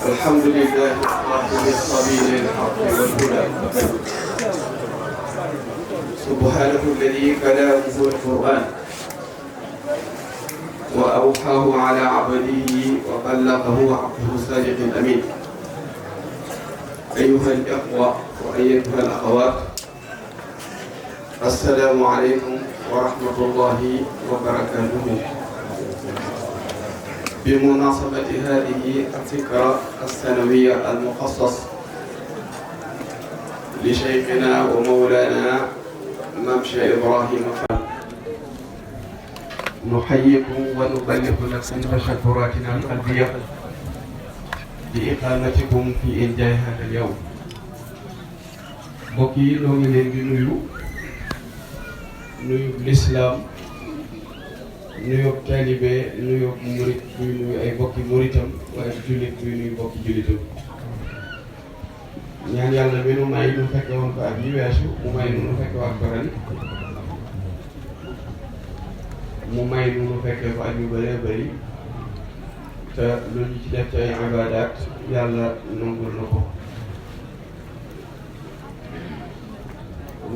الحمد لله صاحب السبيل الحق والهدى سبحانه الذي كلامه القرآن وأوحاه على عبده وبلغه عبده الصادق الأمين. أيها الإخوة وأيتها الأخوات، السلام عليكم ورحمة الله وبركاته. بمناسبة هذه الذكرى السنوية المخصص لشيخنا ومولانا ممشى إبراهيم فال، نحييكم ونبلغ لكم تشكراتنا القلبية بإقامتكم في إنجاز هذا اليوم. بوكي لو نين دي نيو الإسلام، نيو طالبé نيو Mouride نيو ay bokki Mouritam waaye jullit nuyu bokki jullitam. ñaan yàlla mi nu may nu fekke woon ko ak yi weesu mu may nu fekke waat ko ren, mu may nu fekke ko ak yu bëree bëri te lu ñu ci def ci ay ibaadaat yàlla nangul na ko.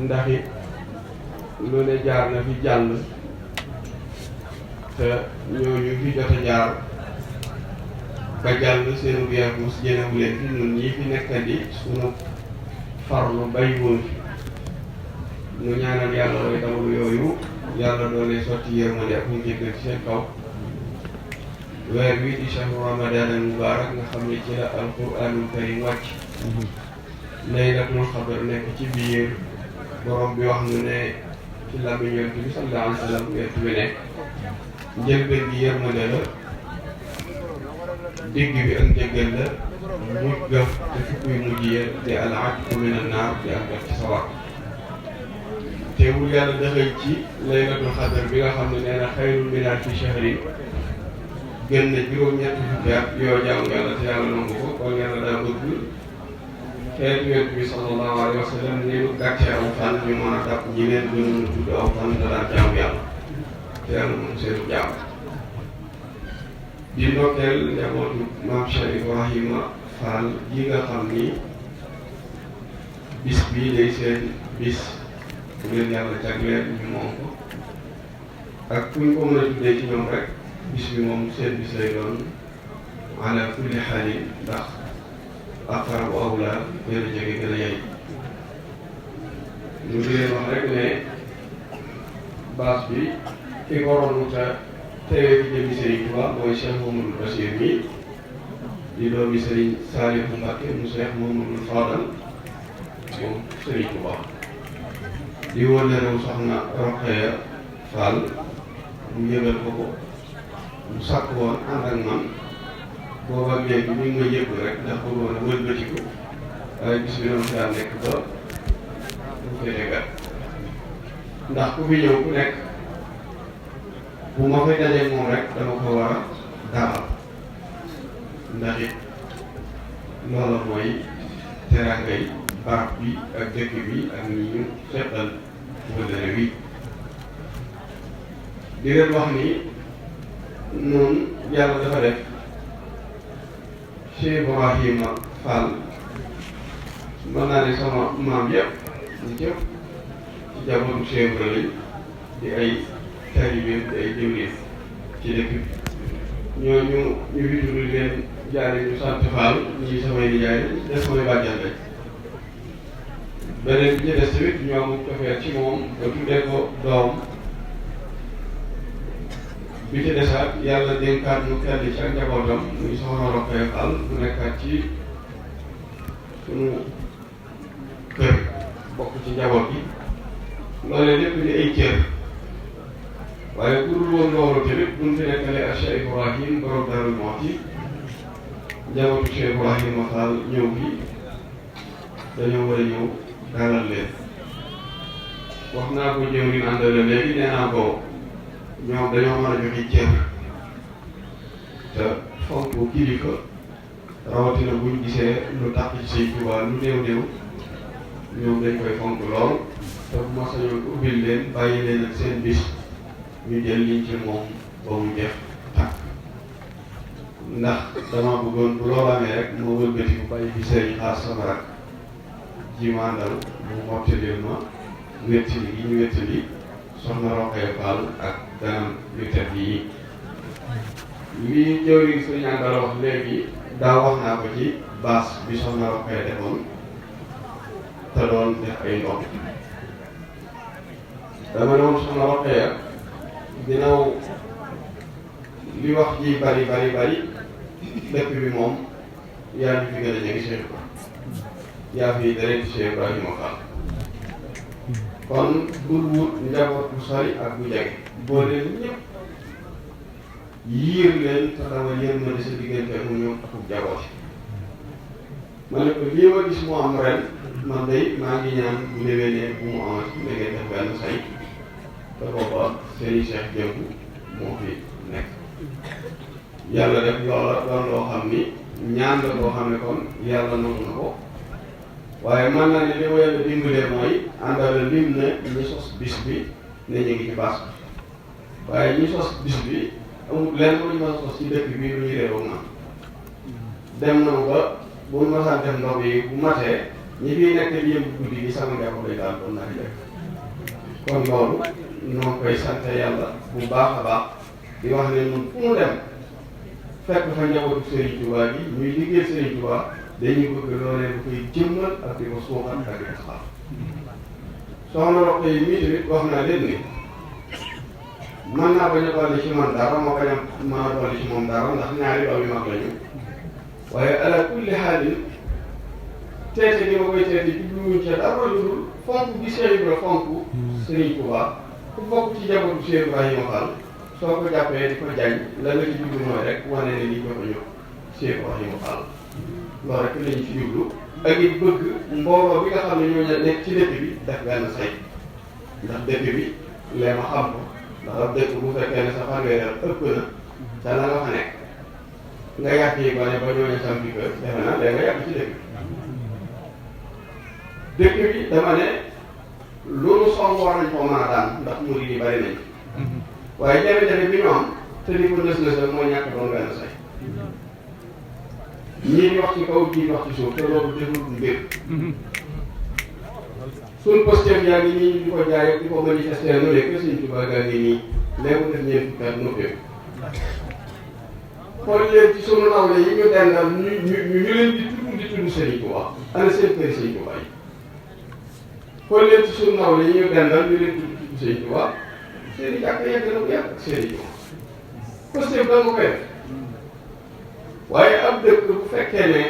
ndax it lu ne jaar na fi jàll te ñooñu fi jot a jaar ba jàll seenu geekus jënewu leen fi ñun ñii fi nekkandi sunu farlu bay woon fi nu ñaanal yàlla way dawlu yooyu yàlla doole sotti yërmande ak mu jéggal ci seen kaw. weer wi di shahru ramadan al mubarak nga xam ne ci la alquranul karim wàcc, laylatul xadar nekk ci biir, borom bi wax nu ne ci làmmiñ yonent bi sallallahu alayhi wa sallam weer bi nekk njëlbeen gi yërmande la, digg bi ak njëggal la, mujj ga te fukki mujj ya di al atqu min an naar di am ci sawar. teewul yàlla dëxëy ci laylatul xadar bi nga xam ne nee na xayrun min alfi shahrin, gën na juróom-ñetti fukki at yoo jaamu yàlla te yàlla nangu ko. kon yàlla daa bëgg xeetu yonent bi sallallahu alayhi wa sallam ni ñu gàccee aw fan ñu mën a dàpp ñi leen gënoon a tudd aw fan te daan jaamu yàlla te yàlla moom seenu jaam. di ndokkeel njabootu maam Cheikh Ibrahima Fall yi nga xam ni bis bii day seen bis bu leen yàlla jagleel ñu moom ko, ak fu ñu ko mën a tuddee ci ñoom rek bis bi moom seen bis lay doon ala kulli xaalin, ndax aqrabu awla gën a jege gën a yey. ñu ngi leen wax rek ne baas bi ki ko waroon a teewee ci jëmmi Serigne Touba mooy Cheikh Mamadou Bassir mi di doomi Serigne Saliou Mbacké mu Cheikh Mamadou Fadal moom Serigne Touba, di wëllërew Soxna Rokhaya Fall mu yëgal ko ko mu sàkk woon ànd ak man booba léegi ñu ngi ma yëg rek ndax bëggoon a wëlbatiku waaye bis bi doon daa nekk ba mu féete gat. ndax ku fi ñëw ku nekk bu ma fay dajee moom rek dama ko war a dalal, ndax it loola mooy terangay barab bi ak dëkk bi ak ñi ñu seqal wëllëre wi. di leen wax ni noonu yàlla dafa def Cheikh Ibrahima Fall mën naa ne sama maam yëpp ñu jëpp ci jamono Cheikh Ibrahima di ay taalibeem di ay jëwriñ ci dëkk bi. ñooñu ñu fi tudd leen jaare ñu sant Fall ñii samay nijaay des samay bàjjan lañ. beneen bi ci des tamit ñu am cofeel ci moom ba tuddee ko doom. bi ci desaat yàlla dénkaat nu kenn ci ak njabootam muy Soxna Rokhaya Fall mu nekkaat ci sunu kër bokk ci njaboot gi. loolee lépp di ay cër waaye bu dul woon loolu tamit buñ fi nekkalee ak Cheikh Ibrahim borom Darou Mouhty njabootu Cheikh Ibrahima Fall ñëw gi dañoo war a ñëw dalal leen. wax naa ko ñëw ñu àndale léegi nee naa ko ñoom dañoo mën a joxe cër te fonk kilifa rawatina buñ gisee lu tax ci Sëñ Tuubaa lu néew néew ñoom dañ koy fonk lool te bu ma sañoon ubbil leen bàyyi leen ak seen bis ñu jël liñ ci moom ba mu jeex tàkk. ndax dama bëggoon bu loolu amee rek moo wëlbati bu bàyyi fi sëriñ xaar sama rak ji ma àndal mu mottalil ma wéttali gi ñu wéttali Soxna Rokhaya Fall ak ganam yu tedd yi lii jëwriñ Serigne Aidara wax léegi daa wax naa ko ci baas bi Soxna Rokhaya defoon te doon def ay ndox dama ne woon Soxna Rokhaya ginnaaw li wax ji bari dëkk bi moom yaa ngi fi gën a jege Cheikh Ibrahima yaa fi deret Cheikh Ibrahima Fall kon bul wut njaboot bu sori ak bu jege boo leen ñëpp yiir leen te dawal yërmande sa diggante mu ñëw akub jaboot ma ne ko lii ma gis mu am ren man day maa ngi ñaan bu déwénee bu mu amati da ngeen def benn say te booba Serigne Cheikh Jëmbu moo fi nekk yàlla def loola doon loo xam ni ñaan la boo xam ne kon yàlla nangu na ko waaye man naa ne li ma yàlla dimbalee mooy àndal lim ne ñi sos bis bi ne ñu ngi ci baas bi waaye ñi sos bis bi amul lenn lu ñu mën a sos ci dëkk bi lu ñuy réew ak man dem na ba bu ñu masaan def ndox yi bu matee ñi fiy nekk di yëngu guddi gi sama njaboot lay daal doon naa di def kon loolu ñoo koy sant yàlla bu baax a baax di wax ne ñun fu mu dem fekk fa njabootu Serigne Touba gi ñuy liggéey Serigne Touba dañuy bëgg loolee bu koy jëmmal ak di ko suuxal ak di ko xaar Soxna Rokhaya yi mii tamit wax naa leen ni mën naa bañ a dolli ci man dara ma bañ a mën a dolli ci moom dara ndax ñaari doom yu mag lañu waaye ala kulli xaalin teete gi ma koy teete jubluwuñ ca dara lu dul fonk gi Cheikh Ibra fonk Serigne Touba ku bokk ci njabootu Cheikh Ibrahima Fall soo ko jàppee di ko jañ la nga ci jublu mooy rek wane ne lii joxuñu Cheikh Ibrahima Fall loolu rek lañu ci jublu ak it bëgg mbooloo bi nga xam ne ñoo nekk ci dëkk bi def benn say ndax dëkk bi lee ma xam ko ndax ab dëkk bu fekkee ne sa fanweeri ëpp na ca la nga fa nekk nga yàq yi ba ne ba ñooñu sam bi kër defe naa lee nga yàq ci dëkk bi dama ne loolu song war nañ koo mën a daan ndax murid yi bari nañ waaye jafe-jafe bi ñu am te di ko nës-nësal mooy ñàkk doon benn say ñii di wax ci kaw ñii di wax ci suuf te loolu deful mbir suñ posteur yaa ngi nii di ko jaay di ko manifester nu nekk Sëriñ Tuubaa gaa ngi nii léegi def ñeent fukki at noppeeku xool leen ci sunu nawle yi ñu dendal ñu leen di tudd Sëriñ Tuubaa ana seen kër Sëriñ Tuubaa yi xool leen ci sunu nawle yi ñu dendal ñu leen di tudd Sëriñ Tuubaa seen i jàkk yegg na bu yàgg ak Sëriñ Tuubaa posteur da nga koy def waaye ab dëkk bu fekkee ne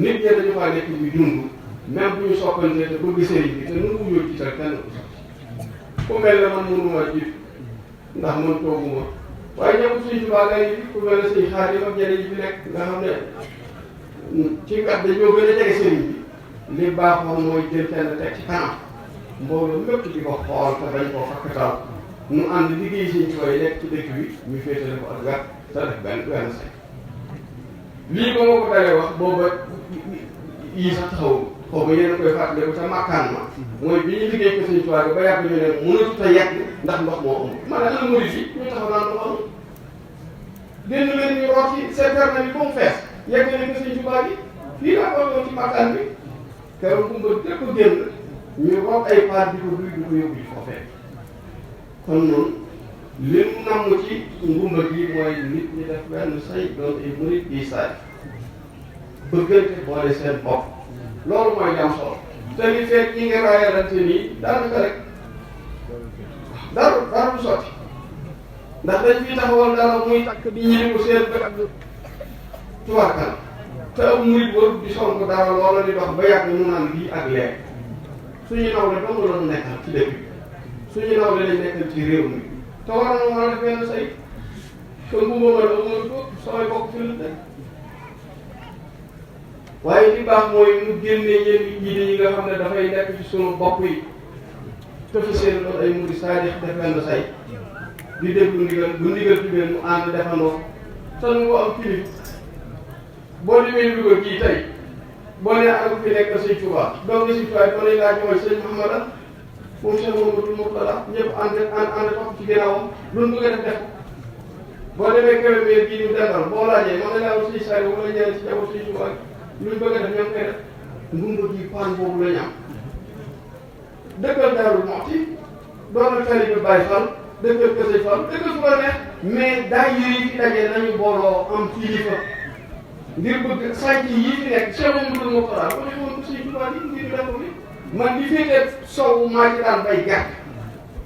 nit ñi dañu faa nekk di dund même bu ñu soppantee te bëgg sëriñ bi te nu mu wuyoo jiital kenn ku mel ne man mënuma jiit ndax man tooguma waaye ñëpp Sëriñ Tuubaa gay ku mel ne sëñ xaar yi ak ñeneen yi fi nekk nga xam ne ci kat dañoo gën a jege sëriñ bi li baaxoon mooy jël kenn teg ci kanam mbooloo mépp di ko xool te bañ koo fakkatal nu ànd liggéey Sëriñ Tuubaa yi nekk ci dëkk bi ñu féetale ko ak gàtt te def benn say lii ba ma ko dalee wax booba yii sax taxawul xaw ma yéen a koy fàttaliku ca makkaan ma mooy bi ñu liggéey ko Sëriñ Tuubaa ba yàgg ñu ne mënatut a yegg ndax ndox moo amul ma ne ana murid yi ñu taxaw naan ndox amul génn leen ñu root ci citerne bi ba mu fees yegg nañ ko Sëriñ Tuubaa gi fii laa ko doon ci makkaan bi keroog Ngoumba lépp génn ñu root ay paat di ko duy di ko yóbbu ci foofee kon noonu li mu namm ci Ngoumba gi mooy nit ñi def benn say doon ay murid yi saay bëggante boole seen bopp loolu mooy jam solo te li fekk ñi ngi raayalante nii daanaka rek dara du sotti ndax dañ fi taxawal dara muy takk di ñi ko seen bët ak tubaarkal te ab murid warut di sonk dara loola di dox ba yàgg mu naan lii ak leer suñu nawle dong la ñu nekkal ci dëkk bi suñu nawle lañ nekkal ci réew mi te war na mën a def benn say kon bu ma mën a amoon ko samay bokk fi la nekk waaye li baax mooy mu génnee yenn jiite yi nga xam ne dafay nekk ci sunu bopp yi te fi seen doon ay murid saadix def benn say di déglu ndigal bu ndigal ci benn mu ànd defandoo te nu am kilif boo demee Louga kii tey boo nee ana ko fi nekk Sëriñ Tuubaa donc Sëriñ Tuubaa ba lay laaj mooy sëñ Mouhamadou moom Cheikh Mamadou Mourtada ñëpp ànd topp ci ginnaawam lu mu bëgg a def boo demee kilomètre bii ñu dendal boo laajee mën na laa wax si saa yi wala ñeneen si jamono si suba luñ bëgg a def ñoom koy def ngumba gi paan boobu la ñu am dëkkal Daaru Muxti doon tali bi Baay Fall dëkkal Kër Sëñ Fall dëkkal fu ko neex mais daa yi fi daje nañu booloo am kilifa ngir bëgg sànq yi fi nekk Cheikh Mamadou Mokhtar ko defoon ko Sëñ Tuubaa yi ngir def ko fi man li féetee sow maa ci daan bay gàtt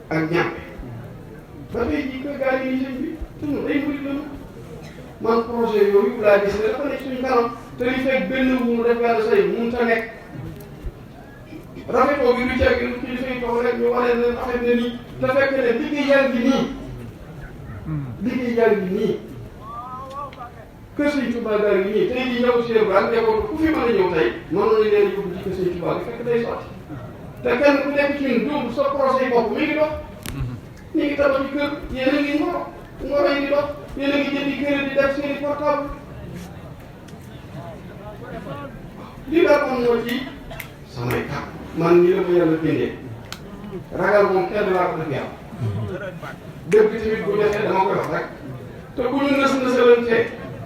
ak ñàmpe ba tey jii kër gaa yi sëñ bi ñun ay murid lañu man projet yooyu laa gis ne dafa nekk suñu kanam te li fekk benn wu mu def yàlla say mënut a nekk rafetoo bi du ceeb gi kilifa yi toog rek ñu wane ne rafet na nii te fekk ne liggéey yaa ngi nii liggéey yaa ngi nii kër Sëñ Tuubaa gaa ngi nii tey jii ñëw si yéen daal nekkoon ku fi mën a ñëw tey mënoon nañu leen yóbbu ci kër Sëñ Tuubaa bi fekk day sotti te kenn ku nekk ci ñun dóob sa projet bopp mi ngi dox ñu ngi tabax ci kër yéen a ngi ngoro yi di dox yéen a ngi jëndi kër di def seen i portable lii daal moom moo ci samay kàddu man nii la ko yàlla bindee ragal moom kenn laa ko def yàlla dëgg tamit bu defee dama koy wax rek te bu ñu nësalante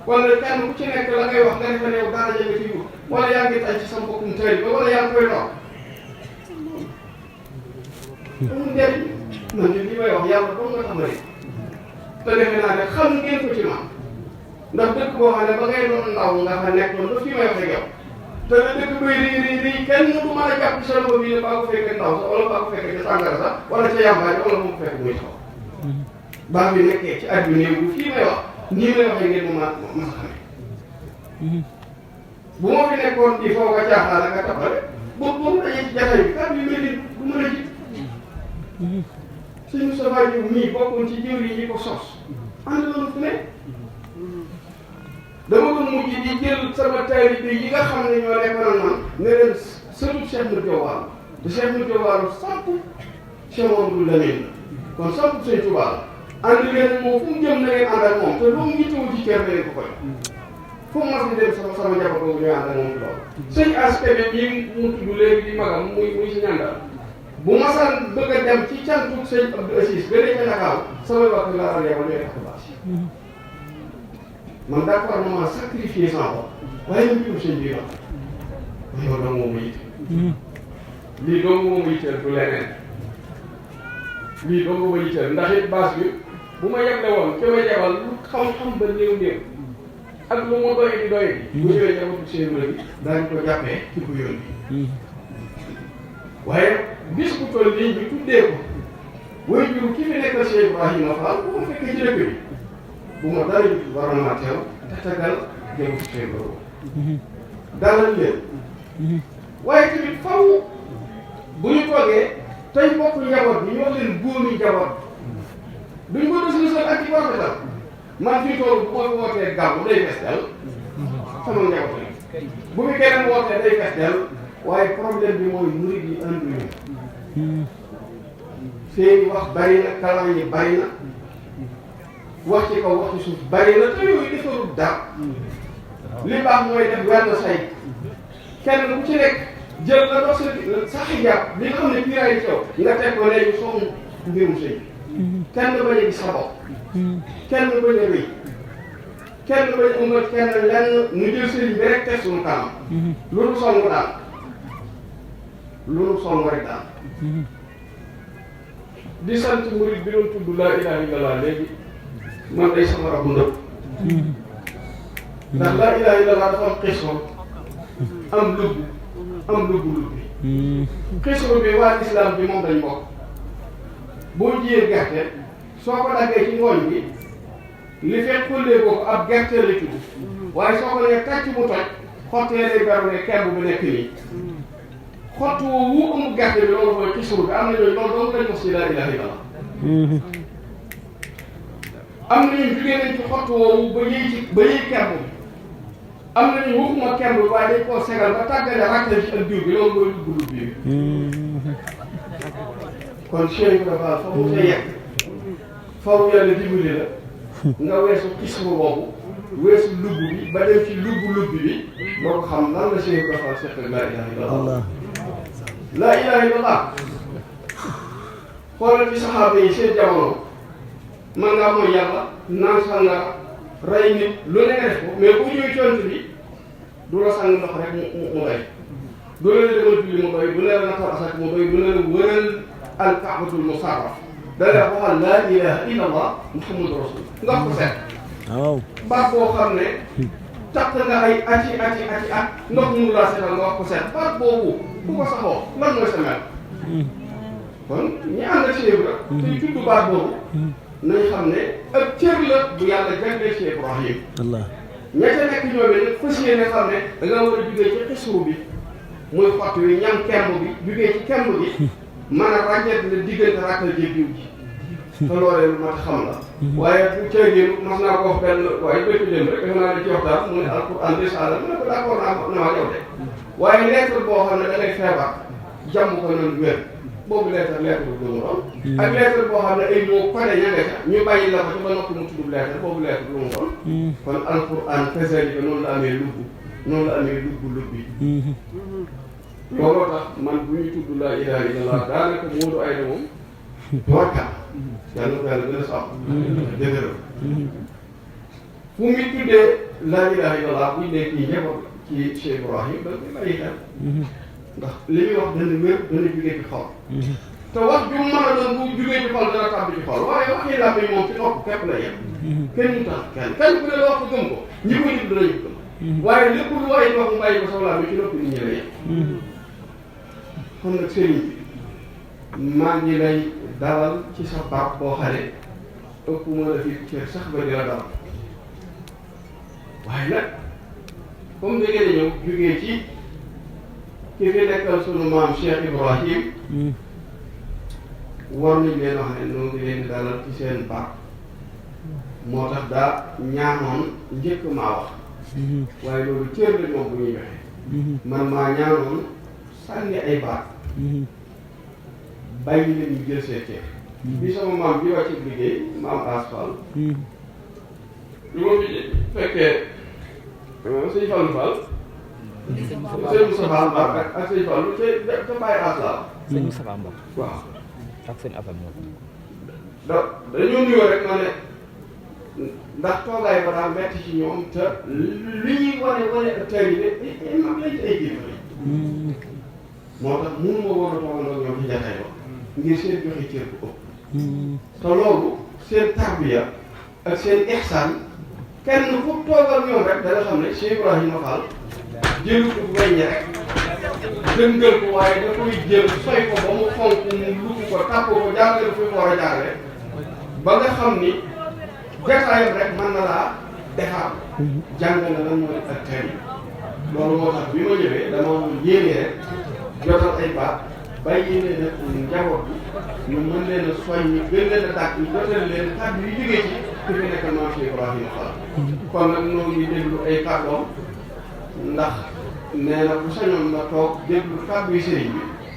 wala kenn ku ci nekk la ngay wax nga defe ne yow dara nga ci wut wala yaa ngi tay ci sa mbokkum tëri ba wala yaa ngi koy dox amul njëriñ man de li may wax yàlla doo nga xam rek te defe naa ne xam ngeen ko ci man ndax dëkk boo xam ne ba ngay doon ndaw nga fa nekkoon ba fi may wax ak yow te la dëkk bay rii kenn du mën a jàpp sa loxo bi ne baa ko fekkee ndaw sax wala baa ko fekkee ca sàngara sax wala ca yàmbaay wala moom fekk muy taxaw baa bi nekkee ci at bi néew fii may wax nii may waxee ngeen ma xamee bu ma fi nekkoon di foog a caaxaan ak a tapale boobu dajee ci jataay bi kàddu yu mel ni du mën a ji sëñ Moustapha Diouf mii bokkoon ci jiw yi ñi ko sos ànd loolu fu ne dama doon mujj di jël sama taalibe yi nga xam ne ñoo nekkoon ak man ne leen sëtu Cheikh Modou Guéoul te Cheikh Modou Guéoul samp Cheikh Mamadou Lamine kon samp Sëñ Tuubaa ànd leen moom fu mu jëm na ngeen ànd ak moom te lu mu yittewoo ci kër leen ko koy fu mu mas di dem sama njaboot boobu ñooy ànd ak moom ci loolu sëñ aspect bi mu tudd léegi di magam muy si ñàndal bu masaan bëgg a dem ci cantu sëñ Abdou Assis gën a ca Ndakaaru samay wax laa daan yebal ñooy tax bâche man d'accord na ma sacrifier sama bopp waaye ñu mbirum sëñ bii dox yow dong moo ma yitte lii dong moo ma yitteel du leneen lii dong moo ma yitteel ndax it bâche bi bu ma yeble woon ki ma yebal lu xam-xam ba néew ak lu mu doy di doy bu ñëwee njabootu seen bi daañu ko jàppee ci ko yónni waaye bis bu toll nii ñu tuddee ko way juru ki fi nekkal Cheikh Ibrahima Fall bu ma fekkee ci dëkk bi bu ma dara ñu waroon naa teew te tagal jëm ci Cheikh Ibrahima dalal leen waaye tamit faw bu ñu toogee tey bokk njaboot bi ñu wax leen góomi njaboot duñ ko des ak ci rafetal man fii tool bu ma wootee gàmmu day fees del sama njaboot la bu fi keneen wootee day fees del waaye problème bi mooy murid yi anduñu seeni wax bari na kalam yi bari na wax ci kaw wax ci suuf bari na te yooyu defarul dara li baax mooy def wenn say kenn ku ci nekk jël la dox sa xijaab li nga xam ne kiiraay ci yow nga teg ko léegi soxna mbirum sëy kenn bañ a gis sa bopp kenn bañ a rëy kenn bañ a ëmbat kenn lenn nu jël sëriñ bi rek teg suñu kanam loolu songu daal loolu songu rek daal di sant murid bi doon tudd laa ilaaha illallah léegi man day sama rabu ndëpp ndax laa ilaaha illallah dafa am xisoo am lubbu am lubbi xisoo bi waa islam bi moom dañ bokk boo jiyee gerte soo ko daggee ci ngooñ bi li fekk xullee boobu ab gerte la tudd waaye soo ko nee tàcc mu toj xottee lay beru ne kemb bu nekk nii xott wu amul gerte bi loolu mooy xisoo bi am na ñooñu loolu dong lañ mos ci laa ilaaha illallah am na ñu jugee nañ ci xott woowu ba yëy kemb bi am na ñu waxuma kemb bi waaye dañ koo segal ba tàggale rakkal ci ak diw bi loolu mooy dugg bi kon Cheikh Ibrahima fa mu sa yegg faw yàlla dimbali la nga weesu xisru boobu weesu lubb bi ba dem ci lubb bi doo ko xam lan la Cheikh Ibrahima seq laa ilaha illallah laa ilaha illallah xoolal ci saxaaba yi seen jamono man ngaa mooy yàlla naan sàngara rey nit lu ne nga def ko mais bu ñëwee cont bi du la sàng ndox rek mu doy du la demal julli mu doy du la natal asak mu doy du la wëral al kaabatul musarraf da la waxal laa ilaha illa allah muhammadu rasul nga ko seet waaw baat boo xam ne takk nga ay ati at ndox mënu laa seetal nga wax ko seet baat boobu bu ko saxoo lan mooy sa mel kon ñi ànd ak Cheikh Ibra te tudd baat boobu nañ xam ne ak cër la bu yàlla jagleel Cheikh Ibrahim Allah ña ca nekk ñoom it fas yéene xam ne da nga war a jugee ci xisru bi muy xott wi ñam kemb bi jugee ci kemb bi mën a ràññeet la diggante rakkal ji diw ji te loolee lu mat xam la waaye bu ceegin mas naa ko wax benn waaye bëgg dem rek defe naa ne ci waxtaan mu ne alquran risala mu ne ko d'accord naa maa yow de waaye lettre boo xam ne da ngay feebar jàmm ko noonu wér boobu lettre bu mu doon ak lettre boo xam ne ay moo codé ña nga ca ñu bàyyi la ko ci ba noppi mu tudd lettre boobu lettre lu mu doon kon alquran kazalika noonu la amee lubbu noonu la amee lubbi looloo tax man bu ñu tudd laa ilaaha illallaah daanaka Moodu Ayda moom doorkat yàlla ko yàlla gën a sàmm dëgëral fu muy tuddee laa ilaaha illallaah buñ ne kii njaboot ci Cheikh Ibrahim da koy bàyyi xel ndax li muy wax dana wér dana jugee ci xol te wax ju mën a doon bu jugee ci xol dana tàbbi ci xol waaye wax yi làmmiñ moom ci nopp képp la yem kenn ñu tax kenn ku ne la wax ko gëm ko ñi ko nit danañu gëm waaye lépp lu waaye wax mu bàyyi ko soxlaa bi ci nopp nit ñi la yem kon nag sëriñ bi maa ngi lay dalal ci sa baat boo xale ëpp ma la fi cër sax ba di la dalal waaye nag comme da ngeen a ñëw jógee ci ki fi nekkal sunu maam Cheikh Ibrahim war nañ leen wax ne noo ngi leen di dalal ci seen baat moo tax daa ñaanoon njëkk maa wax waaye loolu cër la moom bu ñuy joxe man maa ñaanoon sànni ay baat bàyyi leen ñu jël seen cër bi sama maam bi wàcc liggéey maam asfal lu ma fi fekkee sëñ Fallou Fall sëñ Moustapha Mbar ak sëñ Fallou ca bàyyi aslaaw sëñ Moustapha Mbar waaw ak sëñ Afal moom dañoo nuyoo rek ma ne ndax toogaay ba daa metti ci ñoom te li ñuy wane ak tey yi mag lañ ci ay kilifa moo tax mënu ma war a toogandoo ñoom ci jataay ba ngir seen joxe cër bu ëpp te loolu seen tarbiya ak seen ihsaan kenn fu toogal ñoom rek da nga xam ne Cheikh Ibrahima Fall jëlu ko weññe rek dëngal ko waaye da koy jël soy ko ba mu fonk mu lugg ko tàpp ko jaarale fi mu war a jaarale ba nga xam ni jataayam rek mën na laa defar jàng na lan mooy ak tey loolu moo tax bi ma ñëwee dama yéene rek jotal ay baat bàyyi leen a njaboot bi ñu mën leen a soññi gën leen a dàq ñu jotal leen kàddu yu jógee ci ki fi nekk maam Cheikh Ibrahima Fall kon nag ñoo ngi déglu ay kàddoom ndax nee na bu sañoon na toog déglu kàddu yu sëriñ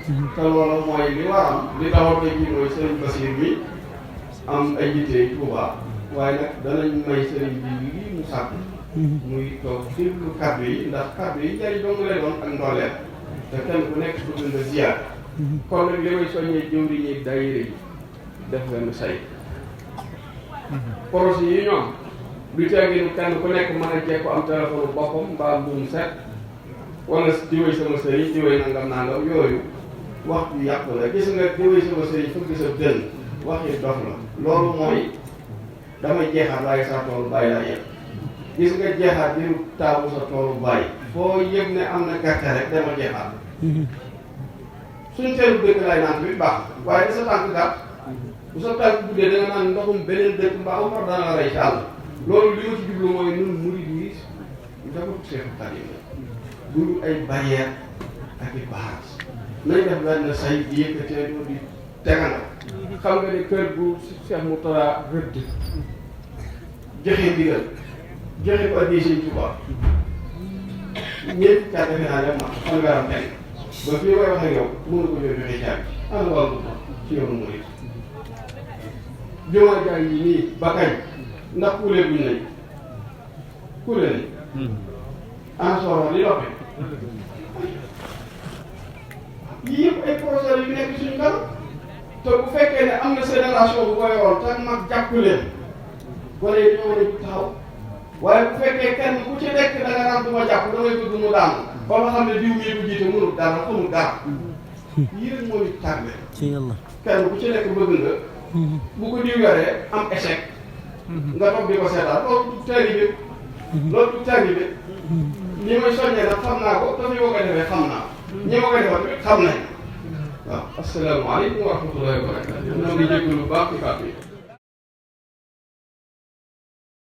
bi te loolu mooy li waram li dawal ko ji mooy sëriñ Basiir bi am ay yitte Tuuba waaye nag danañ may sëriñ bi lii mu sàkk muy toog déglu kàddu yi ndax kàddu yi njëriñ dong lay doon ak ndooleem te kenn ku nekk bëgg nga ziyaar kon nag li may soññee jëwriñ yi daayira yi def leen say projet yi ñoom du teeginu kenn ku nekk mën a jekk ko am téléphone boppam mbaa mbuum set wala diwéy sama sëriñ diwéy nangam yooyu wax ju yàqu la gis nga diwéy sama sëriñ fëgg sa dënn wax yi dox la loolu mooy damay jeexaat waaye sa toolu bàyyi laa yem gis nga jeexaat diru taamu sa toolu bàyyi foo yëg ne am na gàcce rek dama jeexaat suñ teelu dëkk laay naan bi baax waaye da sa tànk gàtt bu sa tànk guddee da nga naan ndoxum beneen dëkk mbaa u far dana la rey ci àll loolu li ma ci jublu mooy nun murid yi dafa Seexu Xaadim du ay barrière ak i barrage nañ def benn say di yëkkatee doo di tegana xam nga ne kër bu Cheikh Moutara rëdd joxe ndigal joxe ko addi Sëñ Tuubaa ñëpp kaa defe naa dem ma fan nga am teg ba fii may wax ak yow mënu ko ñëw joxe caabi ana wàllu ko ci yoonu murid jumaa jaa ngi nii ba kañ ndax kuule buñ nañ kuule nañ ana sooroon li loppe yii yëpp ay projet yu nekk suñu kanam te bu fekkee ne am na génération bu ko yoroon te mag jàpp leen gone yi ñoo war a taxaw waaye bu fekkee kenn ku ci nekk da nga naan du ma jàpp damay bëgg mu daanu ba nga xam ne diw mii bu jiite mënul dara xamul dara yii rek moo ñu tàgge kenn ku ci nekk bëgg nga bu ko diw yoree am échec nga toog di ko seetaan loolu du taalibe loolu du taalibe li may soññee nag xam naa ko dafa yoo ko defee xam naa ñi ma koy defal tamit xam nañ waaw asalaamaaleykum wa rahmatullahi wa barakatu ñoo ngi jégalu bu baax ci kàddu yi